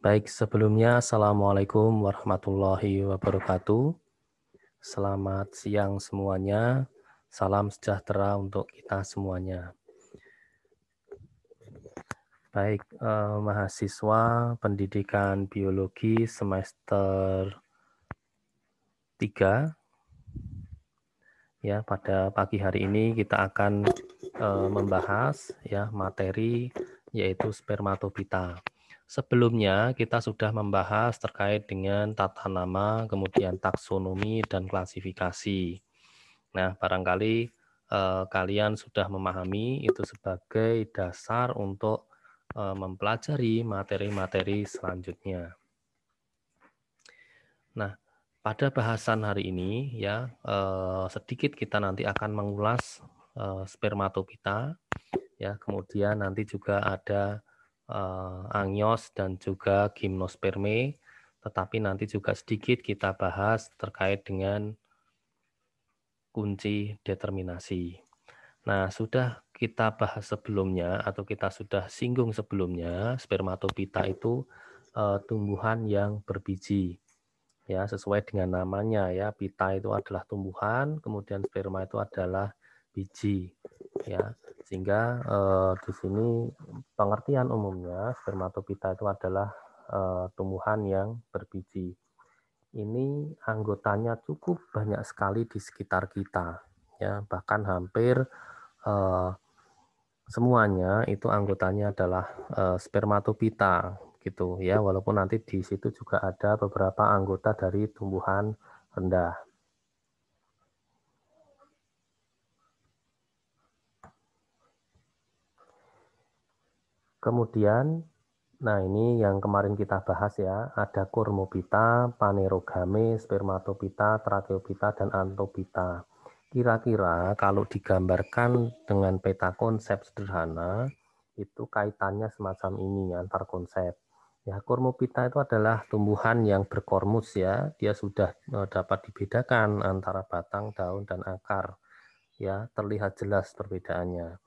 Baik, sebelumnya Assalamualaikum warahmatullahi wabarakatuh. Selamat siang semuanya. Salam sejahtera untuk kita semuanya. Baik, mahasiswa pendidikan biologi semester 3. Ya, pada pagi hari ini kita akan membahas ya materi yaitu spermatobita. Sebelumnya kita sudah membahas terkait dengan tata nama, kemudian taksonomi dan klasifikasi. Nah, barangkali kalian sudah memahami itu sebagai dasar untuk mempelajari materi-materi selanjutnya. Nah, pada bahasan hari ini ya sedikit kita nanti akan mengulas spermatobita ya, kemudian nanti juga ada angios dan juga gimnosperme, tetapi nanti juga sedikit kita bahas terkait dengan kunci determinasi. Nah, sudah kita bahas sebelumnya atau kita sudah singgung sebelumnya, spermatobita itu tumbuhan yang berbiji. Ya, sesuai dengan namanya ya, pita itu adalah tumbuhan, kemudian sperma itu adalah biji. Ya, sehingga di sini pengertian umumnya spermatopita itu adalah tumbuhan yang berbiji. Ini anggotanya cukup banyak sekali di sekitar kita, ya bahkan hampir eh, semuanya itu anggotanya adalah spermatopita gitu ya, walaupun nanti di situ juga ada beberapa anggota dari tumbuhan rendah. Kemudian, nah ini yang kemarin kita bahas ya, ada Cormopita, Phanerogame, Spermatopita, Tracheopita, dan Anthopita. Kira-kira kalau digambarkan dengan peta konsep sederhana, itu kaitannya semacam ini antar konsep. Ya, Cormopita itu adalah tumbuhan yang berkormus ya, dia sudah dapat dibedakan antara batang, daun, dan akar. Ya, terlihat jelas perbedaannya.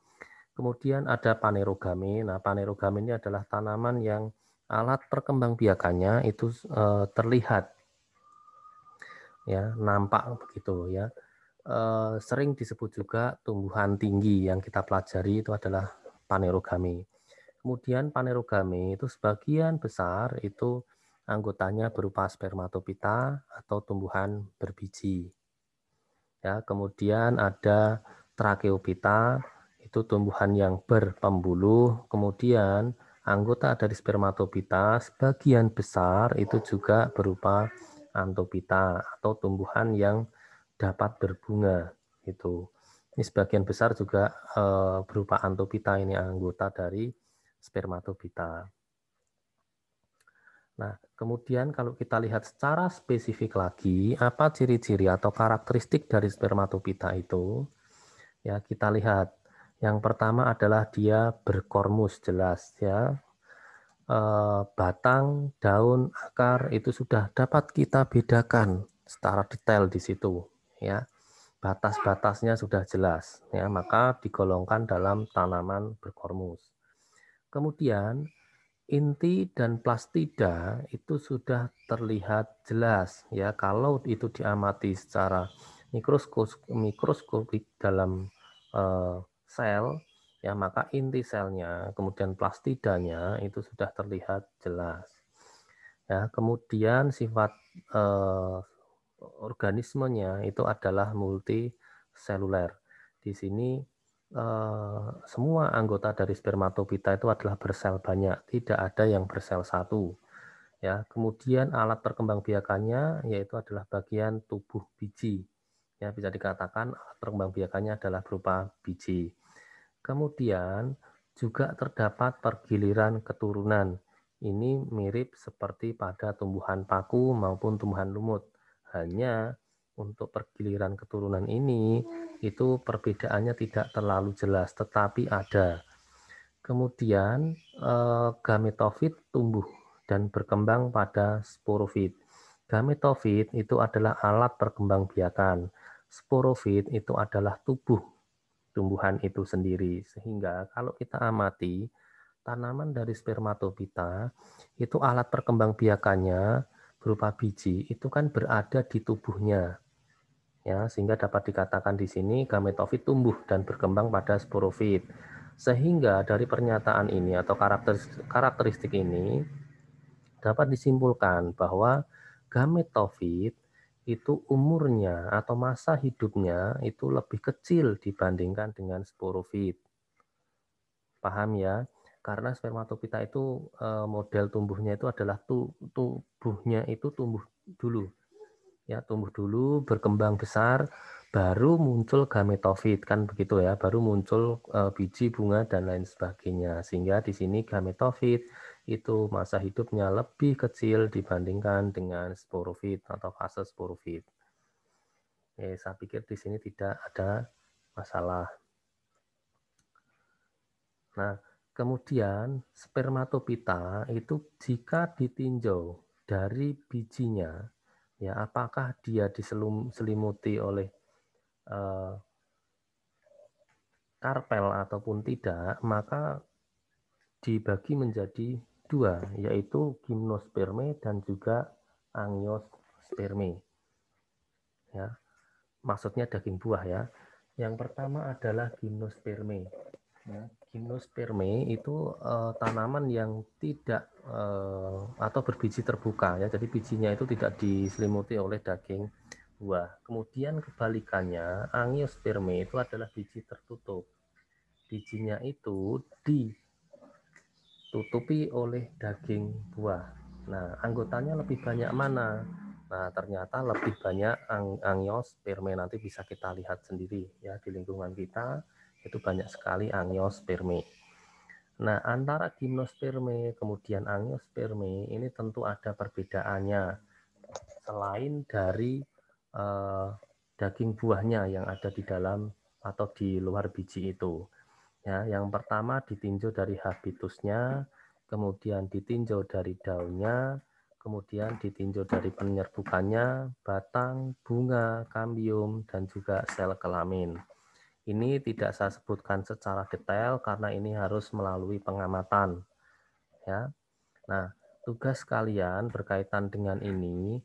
Kemudian ada Phanerogame. Nah, Phanerogame ini adalah tanaman yang alat perkembangbiakannya itu terlihat ya, nampak begitu ya. Sering disebut juga tumbuhan tinggi yang kita pelajari itu adalah Phanerogame. Kemudian Phanerogame itu sebagian besar itu anggotanya berupa spermatopita atau tumbuhan berbiji. Ya, kemudian ada Tracheopita, itu tumbuhan yang berpembuluh. Kemudian anggota dari spermatopita sebagian besar itu juga berupa Anthopita atau tumbuhan yang dapat berbunga. Itu. Ini sebagian besar juga berupa Anthopita, ini anggota dari spermatopita. Nah, kemudian kalau kita lihat secara spesifik lagi, apa ciri-ciri atau karakteristik dari spermatopita itu? Ya, kita lihat. Yang pertama adalah dia berkormus jelas ya. Batang, daun, akar itu sudah dapat kita bedakan secara detail di situ ya. Batas-batasnya sudah jelas ya, maka digolongkan dalam tanaman berkormus. Kemudian inti dan plastida itu sudah terlihat jelas ya, kalau itu diamati secara mikroskopik dalam sel ya, maka inti selnya kemudian plastidanya itu sudah terlihat jelas ya. Kemudian sifat organismenya itu adalah multiseluler. Di sini semua anggota dari spermatopita itu adalah bersel banyak, tidak ada yang bersel satu. Ya, kemudian alat perkembangbiakannya yaitu adalah bagian tubuh biji. Ya, bisa dikatakan alat perkembangbiakannya adalah berupa biji. Kemudian juga terdapat pergiliran keturunan. Ini mirip seperti pada tumbuhan paku maupun tumbuhan lumut. Hanya untuk pergiliran keturunan ini itu perbedaannya tidak terlalu jelas, tetapi ada. Kemudian gametofit tumbuh dan berkembang pada sporofit. Gametofit itu adalah alat perkembangbiakan. Sporofit itu adalah tubuh tumbuhan itu sendiri. Sehingga kalau kita amati tanaman dari spermatopita itu alat perkembangbiakannya berupa biji itu kan berada di tubuhnya, ya, sehingga dapat dikatakan di sini gametofit tumbuh dan berkembang pada sporofit. Sehingga dari pernyataan ini atau karakteristik ini dapat disimpulkan bahwa gametofit itu umurnya atau masa hidupnya itu lebih kecil dibandingkan dengan sporofit. Paham ya? Karena spermatopita itu model tumbuhnya itu adalah tubuhnya itu tumbuh dulu. Ya, tumbuh dulu, berkembang besar, baru muncul gametofit, kan begitu ya, baru muncul biji, bunga, dan lain sebagainya. Sehingga di sini gametofit itu masa hidupnya lebih kecil dibandingkan dengan sporofit atau fase sporofit. Saya pikir di sini tidak ada masalah. Nah, kemudian spermatopita itu jika ditinjau dari bijinya, ya apakah dia diselimuti oleh karpel ataupun tidak, maka dibagi menjadi dua, yaitu gimnosperme dan juga angiosperme. Ya, maksudnya daging buah ya. Yang pertama adalah gimnosperme. Ya, gimnosperme itu tanaman yang tidak atau berbiji terbuka ya, jadi bijinya itu tidak diselimuti oleh daging buah. Kemudian kebalikannya, angiosperme itu adalah biji tertutup. Bijinya itu ditutupi oleh daging buah. Nah, anggotanya lebih banyak mana? Nah, ternyata lebih banyak angiosperme. Nanti bisa kita lihat sendiri ya, di lingkungan kita itu banyak sekali angiosperme. Nah, antara gimnosperme kemudian angiosperme ini tentu ada perbedaannya. Selain dari daging buahnya yang ada di dalam atau di luar biji itu. Ya, yang pertama ditinjau dari habitusnya, kemudian ditinjau dari daunnya, kemudian ditinjau dari penyerbukannya, batang, bunga, kambium, dan juga sel kelamin. Ini tidak saya sebutkan secara detail karena ini harus melalui pengamatan. Ya, nah tugas kalian berkaitan dengan ini,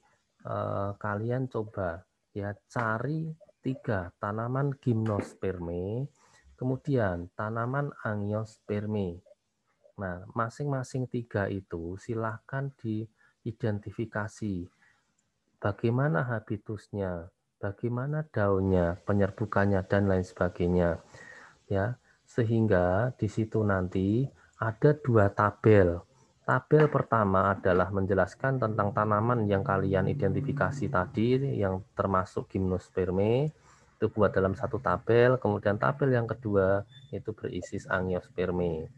kalian coba ya cari 3 tanaman gimnosperme, kemudian tanaman angiosperme. Nah, masing-masing 3 itu silahkan diidentifikasi bagaimana habitusnya, bagaimana daunnya, penyerbukannya, dan lain sebagainya. Ya, sehingga di situ nanti ada 2 tabel. Tabel pertama adalah menjelaskan tentang tanaman yang kalian identifikasi tadi, yang termasuk gimnosperme, itu buat dalam satu tabel. Kemudian tabel yang kedua itu berisi angiosperme.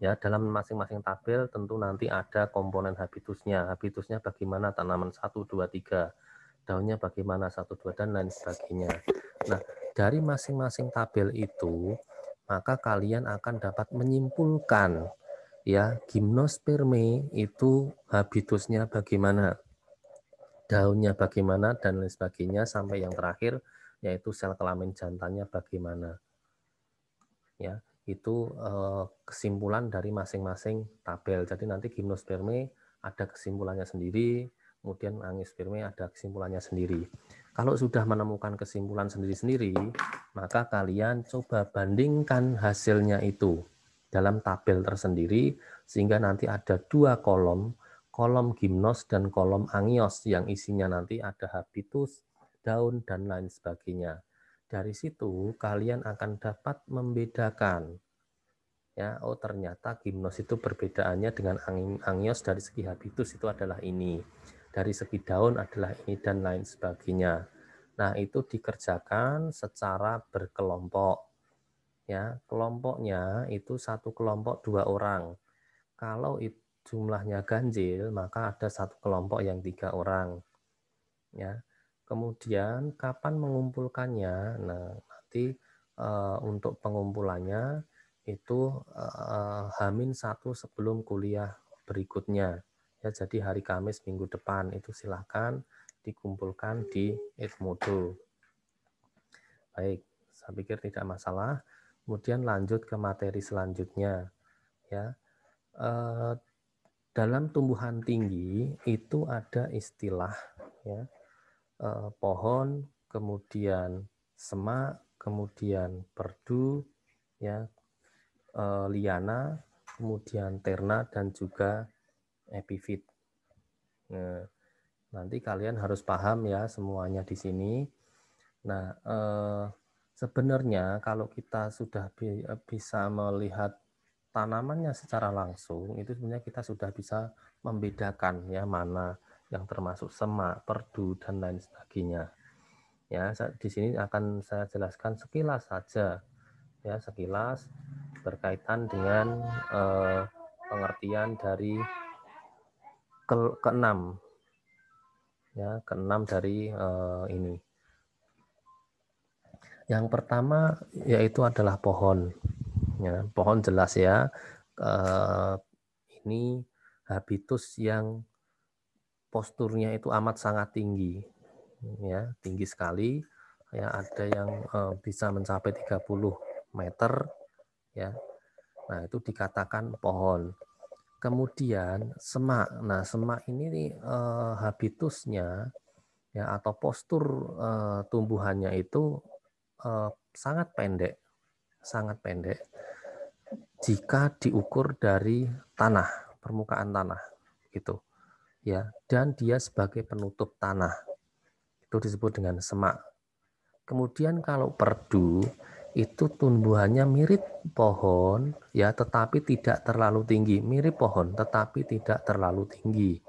Ya, dalam masing-masing tabel tentu nanti ada komponen habitusnya. Habitusnya bagaimana tanaman 1, 2, 3. Daunnya bagaimana 1, 2, dan lain sebagainya. Nah, dari masing-masing tabel itu, maka kalian akan dapat menyimpulkan ya, gimnosperme itu habitusnya bagaimana, daunnya bagaimana, dan lain sebagainya, sampai yang terakhir yaitu sel kelamin jantannya bagaimana. Ya, itu kesimpulan dari masing-masing tabel. Jadi nanti gimnosperme ada kesimpulannya sendiri, kemudian angiosperme ada kesimpulannya sendiri. Kalau sudah menemukan kesimpulan sendiri-sendiri, maka kalian coba bandingkan hasilnya itu dalam tabel tersendiri, sehingga nanti ada 2 kolom, kolom gimnos dan kolom angios, yang isinya nanti ada habitus, daun, dan lain sebagainya. Dari situ kalian akan dapat membedakan ya, oh ternyata gimnos itu perbedaannya dengan angios dari segi habitus itu adalah ini, dari segi daun adalah ini, dan lain sebagainya. Nah, itu dikerjakan secara berkelompok ya, kelompoknya itu satu kelompok 2 orang. Kalau jumlahnya ganjil maka ada satu kelompok yang 3 orang ya. Kemudian kapan mengumpulkannya? Nah, nanti untuk pengumpulannya itu H-1 sebelum kuliah berikutnya. Ya, jadi hari Kamis minggu depan itu silahkan dikumpulkan di Edmodo. Baik, saya pikir tidak masalah. Kemudian lanjut ke materi selanjutnya. ya. Dalam tumbuhan tinggi itu ada istilah ya, pohon, kemudian semak, kemudian perdu, ya, liana, kemudian terna dan juga epifit. Nah, nanti kalian harus paham ya semuanya di sini. Nah, sebenarnya kalau kita sudah bisa melihat tanamannya secara langsung, itu sebenarnya kita sudah bisa membedakan ya mana yang termasuk semak, perdu dan lain sebagainya. Ya, di sini akan saya jelaskan sekilas saja ya, sekilas berkaitan dengan pengertian dari keenam ya, keenam dari ini. Yang pertama yaitu adalah pohon. Ya, pohon jelas ya. Ini habitus yang posturnya itu amat sangat tinggi. Ya, tinggi sekali. Ya, ada yang bisa mencapai 30 meter ya. Nah, itu dikatakan pohon. Kemudian semak. Nah, semak ini habitusnya ya atau postur tumbuhannya itu sangat pendek jika diukur dari tanah, permukaan tanah gitu ya, dan dia sebagai penutup tanah itu disebut dengan semak. Kemudian kalau perdu itu tumbuhannya mirip pohon ya, tetapi tidak terlalu tinggi, mirip pohon tetapi tidak terlalu tinggi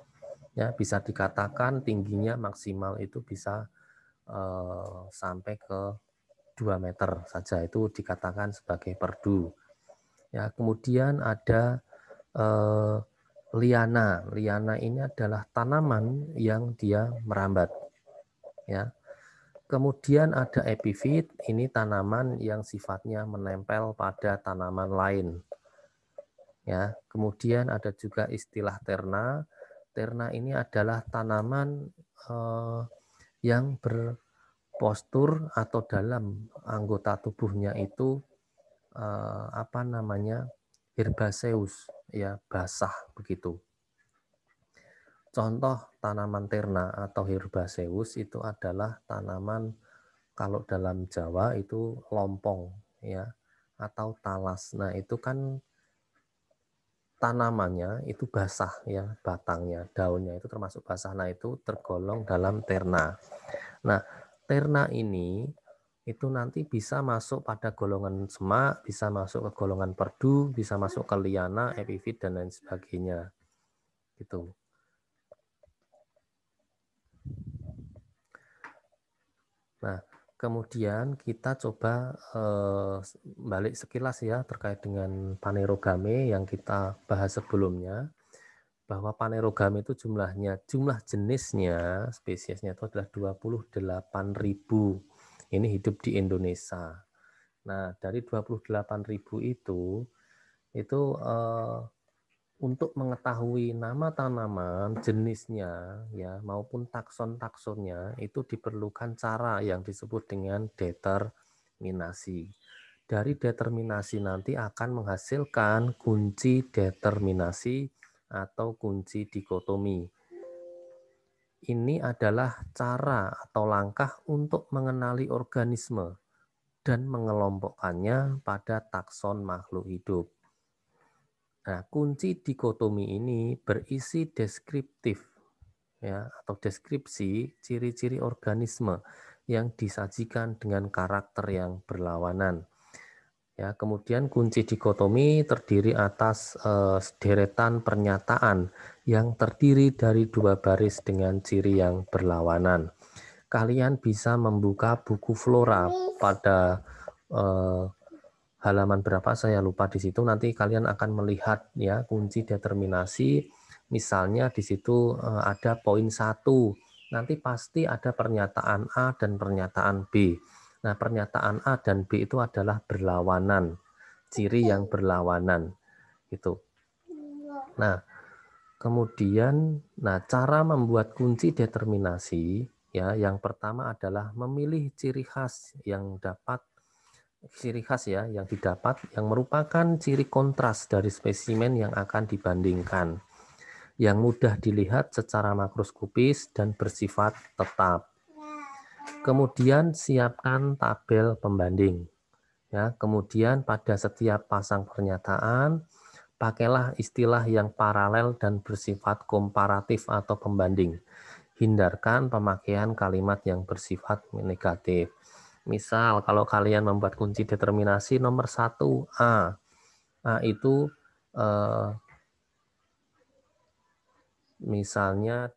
ya, bisa dikatakan tingginya maksimal itu bisa sampai ke 2 meter saja, itu dikatakan sebagai perdu. Ya, kemudian ada liana. Liana ini adalah tanaman yang dia merambat. Ya. Kemudian ada epifit, ini tanaman yang sifatnya menempel pada tanaman lain. Ya, kemudian ada juga istilah terna. Terna ini adalah tanaman yang berpostur atau dalam anggota tubuhnya itu herbaceous ya, basah begitu. Contoh tanaman terna atau herbaceous itu adalah tanaman kalau dalam Jawa itu lompong ya atau talas. Nah, itu kan tanamannya itu basah ya, batangnya, daunnya itu termasuk basah. Nah, itu tergolong dalam terna. Nah, terna ini itu nanti bisa masuk pada golongan semak, bisa masuk ke golongan perdu, bisa masuk ke liana, epifit dan lain sebagainya. Gitu. Nah, kemudian kita coba balik sekilas ya terkait dengan Phanerogame yang kita bahas sebelumnya, bahwa Phanerogame itu jumlah jenisnya, spesiesnya itu adalah 28.000. Ini hidup di Indonesia. Nah, dari 28.000 itu untuk mengetahui nama tanaman, jenisnya ya maupun takson-taksonnya itu diperlukan cara yang disebut dengan determinasi. Dari determinasi nanti akan menghasilkan kunci determinasi atau kunci dikotomi. Ini adalah cara atau langkah untuk mengenali organisme dan mengelompokkannya pada takson makhluk hidup. Nah, kunci dikotomi ini berisi deskriptif ya atau deskripsi ciri-ciri organisme yang disajikan dengan karakter yang berlawanan. Ya, kemudian kunci dikotomi terdiri atas deretan pernyataan yang terdiri dari 2 baris dengan ciri yang berlawanan. Kalian bisa membuka buku flora pada halaman berapa saya lupa di situ, nanti kalian akan melihat ya kunci determinasi. Misalnya di situ ada poin 1. Nanti pasti ada pernyataan A dan pernyataan B. Nah, pernyataan A dan B itu adalah berlawanan, ciri yang berlawanan gitu. Nah, kemudian cara membuat kunci determinasi ya, yang pertama adalah memilih ciri khas yang dapat ciri khas ya yang didapat yang merupakan ciri kontras dari spesimen yang akan dibandingkan, yang mudah dilihat secara makroskopis dan bersifat tetap. Kemudian siapkan tabel pembanding. Ya, kemudian pada setiap pasang pernyataan, pakailah istilah yang paralel dan bersifat komparatif atau pembanding. Hindarkan pemakaian kalimat yang bersifat negatif. Misal, kalau kalian membuat kunci determinasi nomor 1, A. A itu misalnya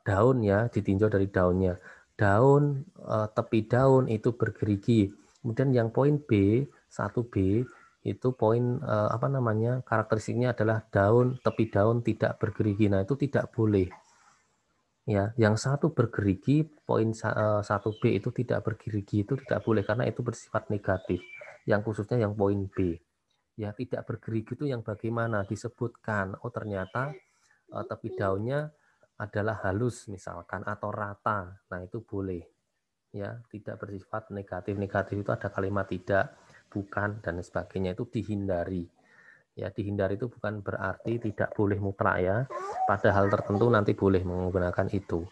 daun ya, ditinjau dari daunnya. Daun, tepi daun itu bergerigi. Kemudian yang poin B, 1B, itu poin apa namanya, karakteristiknya adalah daun, tepi daun tidak bergerigi. Nah, itu tidak boleh. Ya, yang satu bergerigi, poin 1B itu tidak bergerigi, itu tidak boleh karena itu bersifat negatif. Yang khususnya yang poin B. Ya, tidak bergerigi itu yang bagaimana disebutkan, oh ternyata tepi daunnya adalah halus misalkan atau rata. Nah, itu boleh. Ya, tidak bersifat negatif. Negatif itu ada kalimat tidak, bukan dan sebagainya, itu dihindari. Ya, dihindari itu bukan berarti tidak boleh mutlak ya. Pada hal tertentu nanti boleh menggunakan itu.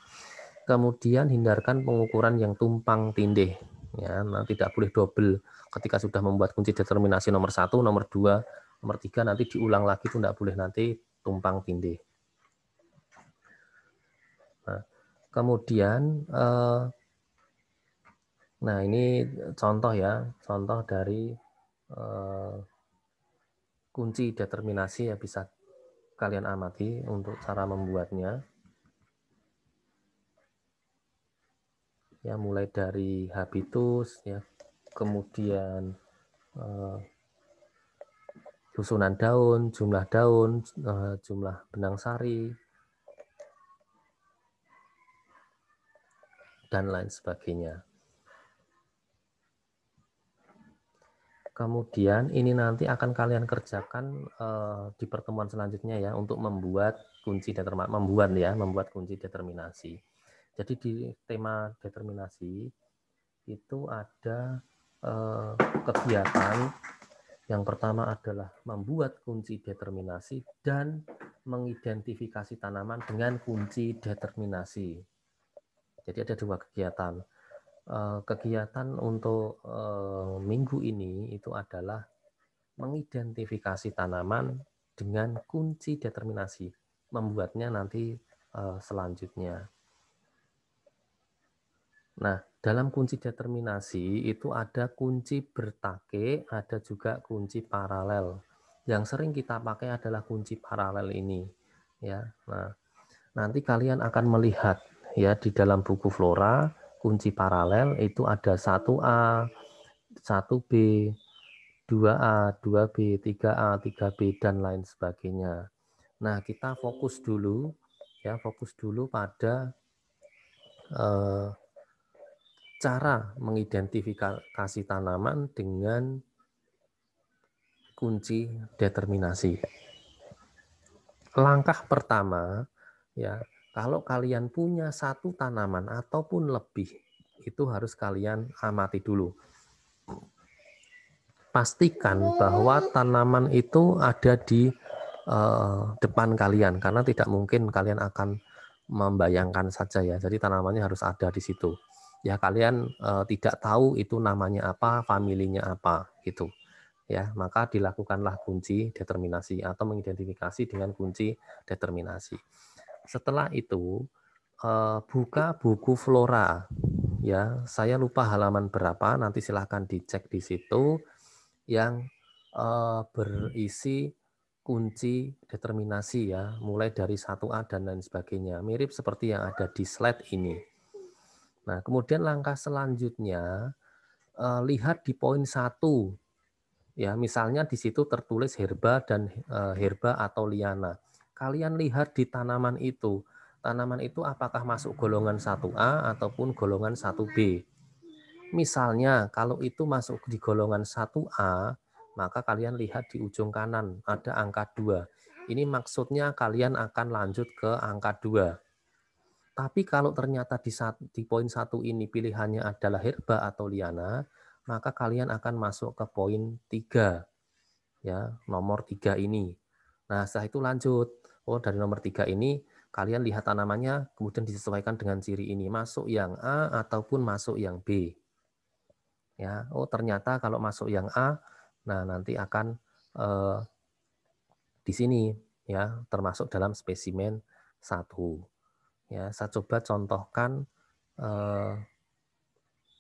Kemudian hindarkan pengukuran yang tumpang tindih. Ya, nah, tidak boleh double. Ketika sudah membuat kunci determinasi nomor 1, nomor 2, nomor 3 nanti diulang lagi itu tidak boleh, nanti tumpang tindih. Nah, kemudian nah ini contoh ya, contoh dari kunci determinasi ya, bisa kalian amati untuk cara membuatnya. Ya, mulai dari habitus ya, kemudian susunan daun, jumlah benang sari, dan lain sebagainya. Kemudian ini nanti akan kalian kerjakan di pertemuan selanjutnya ya, untuk membuat kunci determinasi, membuat kunci determinasi. Jadi di tema determinasi itu ada kegiatan. Yang pertama adalah membuat kunci determinasi dan mengidentifikasi tanaman dengan kunci determinasi. Jadi ada 2 kegiatan. Kegiatan untuk minggu ini itu adalah mengidentifikasi tanaman dengan kunci determinasi. Membuatnya nanti selanjutnya. Nah, dalam kunci determinasi itu ada kunci bertake, ada juga kunci paralel. Yang sering kita pakai adalah kunci paralel ini, ya. Nah, nanti kalian akan melihat ya di dalam buku Flora, kunci paralel itu ada 1A, 1B, 2A, 2B, 3A, 3B dan lain sebagainya. Nah, kita fokus dulu ya, fokus dulu pada cara mengidentifikasi tanaman dengan kunci determinasi. Langkah pertama, ya, kalau kalian punya satu tanaman ataupun lebih, itu harus kalian amati dulu. Pastikan bahwa tanaman itu ada di depan kalian, karena tidak mungkin kalian akan membayangkan saja ya. Jadi tanamannya harus ada di situ. Ya, kalian tidak tahu itu namanya apa, familinya apa gitu. Ya, maka dilakukanlah kunci determinasi atau mengidentifikasi dengan kunci determinasi. Setelah itu buka buku Flora. Ya, saya lupa halaman berapa, nanti silahkan dicek di situ, yang berisi kunci determinasi ya, mulai dari 1A dan lain sebagainya. Mirip seperti yang ada di slide ini. Nah, kemudian langkah selanjutnya, lihat di poin 1. Ya, misalnya di situ tertulis herba dan herba atau liana. Kalian lihat di tanaman itu apakah masuk golongan 1A ataupun golongan 1B. Misalnya kalau itu masuk di golongan 1A, maka kalian lihat di ujung kanan ada angka 2. Ini maksudnya kalian akan lanjut ke angka 2. Tapi kalau ternyata di poin 1 ini pilihannya adalah herba atau liana, maka kalian akan masuk ke poin 3. Ya, nomor 3 ini. Nah, setelah itu lanjut. Oh, dari nomor 3 ini kalian lihat tanamannya kemudian disesuaikan dengan ciri ini, masuk yang A ataupun masuk yang B. Ya, oh ternyata kalau masuk yang A, nah nanti akan di sini ya, termasuk dalam spesimen 1. Ya, saya coba contohkan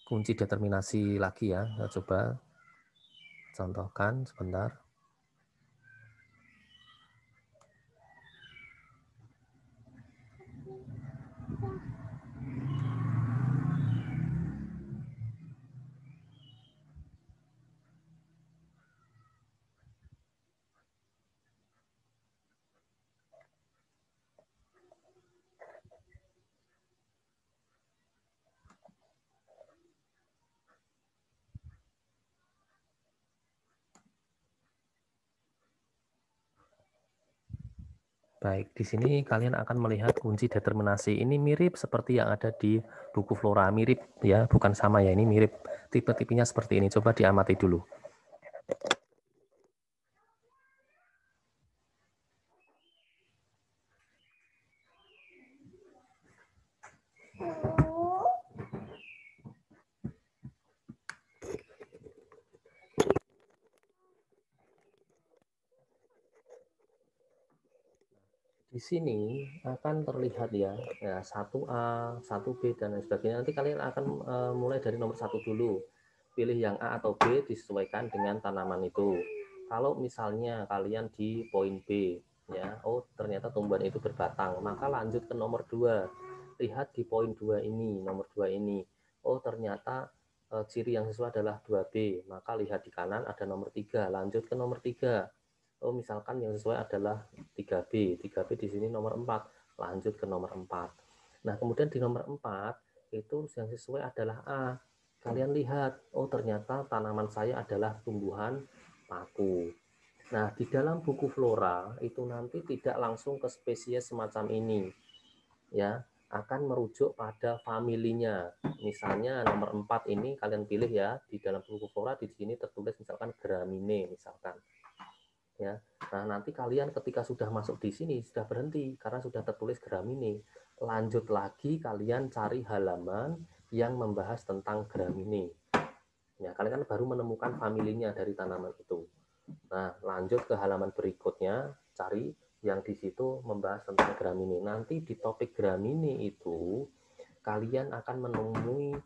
kunci determinasi lagi ya. Saya coba contohkan sebentar. Baik, di sini kalian akan melihat kunci determinasi ini mirip seperti yang ada di buku flora, mirip ya, bukan sama ya, ini mirip tipe-tipenya seperti ini. Coba diamati dulu. Di sini akan terlihat ya, 1A, 1B, dan lain sebagainya. Nanti kalian akan mulai dari nomor 1 dulu. Pilih yang A atau B disesuaikan dengan tanaman itu. Kalau misalnya kalian di poin B, ya, oh ternyata tumbuhan itu berbatang, maka lanjut ke nomor 2. Lihat di poin 2 ini, nomor 2 ini. Oh ternyata ciri yang sesuai adalah 2B, maka lihat di kanan ada nomor 3, lanjut ke nomor 3. Oh, misalkan yang sesuai adalah 3B. 3B di sini nomor 4. Lanjut ke nomor 4. Nah, kemudian di nomor 4 itu yang sesuai adalah A. Kalian lihat, oh ternyata tanaman saya adalah tumbuhan paku. Nah, di dalam buku flora itu nanti tidak langsung ke spesies semacam ini. Ya, akan merujuk pada familinya. Misalnya nomor 4 ini kalian pilih ya, di dalam buku flora di sini tertulis misalkan Gramineae misalkan. Ya. Nah, nanti kalian ketika sudah masuk di sini sudah berhenti karena sudah tertulis Gramineae. Lanjut lagi kalian cari halaman yang membahas tentang Gramineae. Ya, kalian kan baru menemukan familinya dari tanaman itu. Nah, lanjut ke halaman berikutnya, cari yang di situ membahas tentang Gramineae. Nanti di topik Gramineae itu kalian akan menemui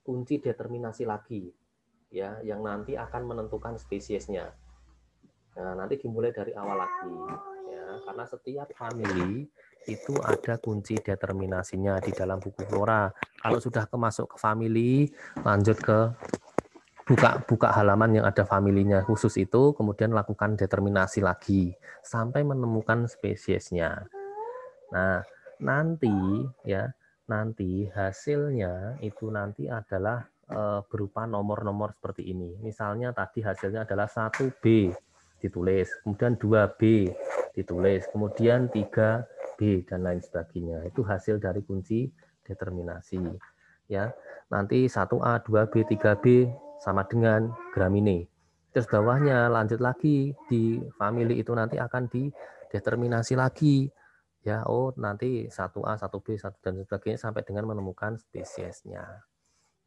kunci determinasi lagi ya, yang nanti akan menentukan spesiesnya. Nah, nanti dimulai dari awal lagi ya, karena setiap family itu ada kunci determinasinya di dalam buku flora. Kalau sudah masuk ke family, lanjut ke buka halaman yang ada familinya khusus itu, kemudian lakukan determinasi lagi sampai menemukan spesiesnya. Nah, nanti hasilnya itu nanti adalah berupa nomor-nomor seperti ini. Misalnya tadi hasilnya adalah 1B ditulis, kemudian 2B ditulis, kemudian 3B dan lain sebagainya. Itu hasil dari kunci determinasi. Ya, nanti 1A, 2B, 3B sama dengan Gramineae. Terus bawahnya lanjut lagi di family itu nanti akan dideterminasi lagi. Ya, oh nanti 1A, 1B, 1 dan sebagainya sampai dengan menemukan spesiesnya.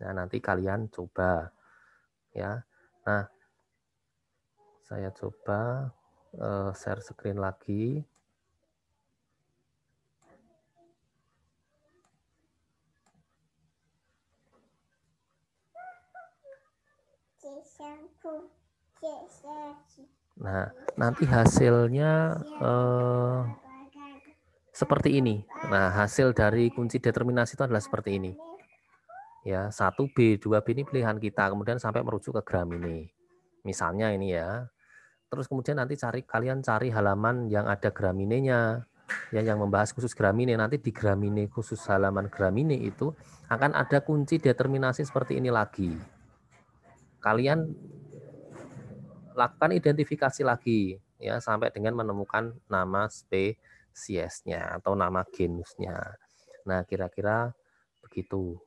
Nah, nanti kalian coba ya. Nah, saya coba share screen lagi. Nah, nanti hasilnya seperti ini. Nah, hasil dari kunci determinasi itu adalah seperti ini. Ya, 1B, 2B ini pilihan kita, kemudian sampai merujuk ke Gramineae. Misalnya ini ya. Terus kemudian nanti kalian cari halaman yang ada Gramineae-nya, yang membahas khusus Gramineae. Nanti di Gramineae khusus halaman Gramineae itu akan ada kunci determinasi seperti ini lagi. Kalian lakukan identifikasi lagi ya sampai dengan menemukan nama spesiesnya atau nama genusnya. Nah, kira-kira begitu.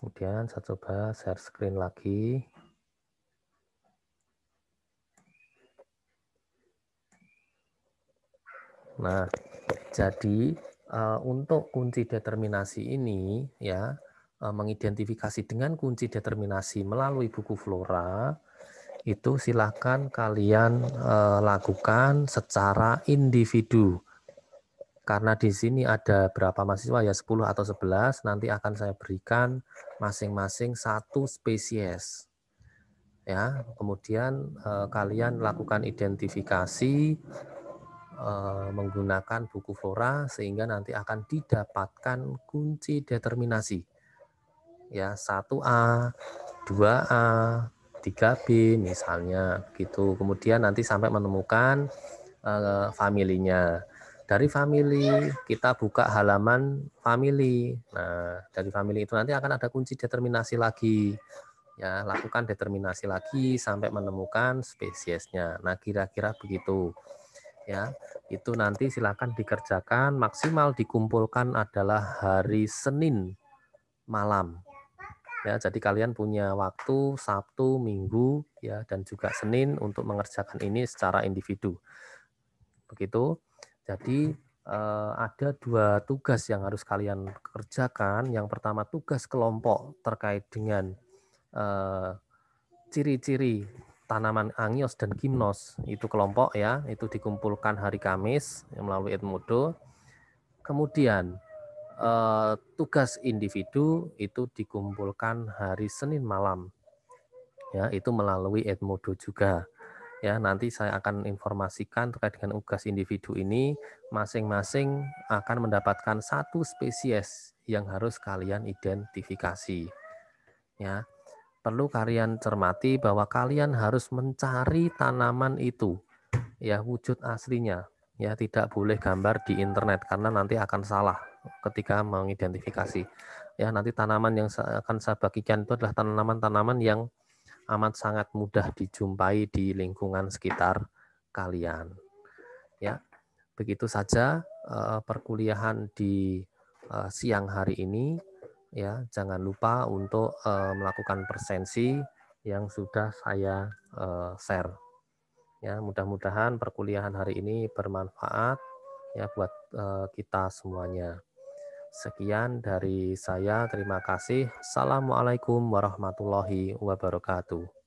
Kemudian saya coba share screen lagi. Nah, jadi untuk kunci determinasi ini ya, mengidentifikasi dengan kunci determinasi melalui buku Flora, itu silakan kalian lakukan secara individu. Karena di sini ada berapa mahasiswa ya, 10 atau 11, nanti akan saya berikan masing-masing satu spesies. Ya, kemudian kalian lakukan identifikasi menggunakan buku Flora sehingga nanti akan didapatkan kunci determinasi. Ya, 1A, 2A, 3B misalnya gitu. Kemudian nanti sampai menemukan familinya. Dari family kita buka halaman family. Nah, dari family itu nanti akan ada kunci determinasi lagi. Ya, lakukan determinasi lagi sampai menemukan spesiesnya. Nah, kira-kira begitu. Ya, itu nanti silakan dikerjakan, maksimal dikumpulkan adalah hari Senin malam. Ya, jadi kalian punya waktu Sabtu, Minggu ya dan juga Senin untuk mengerjakan ini secara individu. Begitu. Jadi ada 2 tugas yang harus kalian kerjakan. Yang pertama tugas kelompok terkait dengan ciri-ciri tanaman angios dan gimnos. Itu kelompok ya, itu dikumpulkan hari Kamis melalui Edmodo. Kemudian tugas individu itu dikumpulkan hari Senin malam. Ya, itu melalui Edmodo juga. Ya, nanti saya akan informasikan terkait dengan tugas individu ini, masing-masing akan mendapatkan satu spesies yang harus kalian identifikasi. Ya, perlu kalian cermati bahwa kalian harus mencari tanaman itu, ya wujud aslinya. Ya, tidak boleh gambar di internet karena nanti akan salah ketika mengidentifikasi. Ya, nanti tanaman yang akan saya bagikan itu adalah tanaman-tanaman yang amat sangat mudah dijumpai di lingkungan sekitar kalian. Ya, begitu saja perkuliahan di siang hari ini. Ya, jangan lupa untuk melakukan presensi yang sudah saya share. Ya, mudah-mudahan perkuliahan hari ini bermanfaat ya buat kita semuanya. Sekian dari saya, terima kasih. Assalamualaikum warahmatullahi wabarakatuh.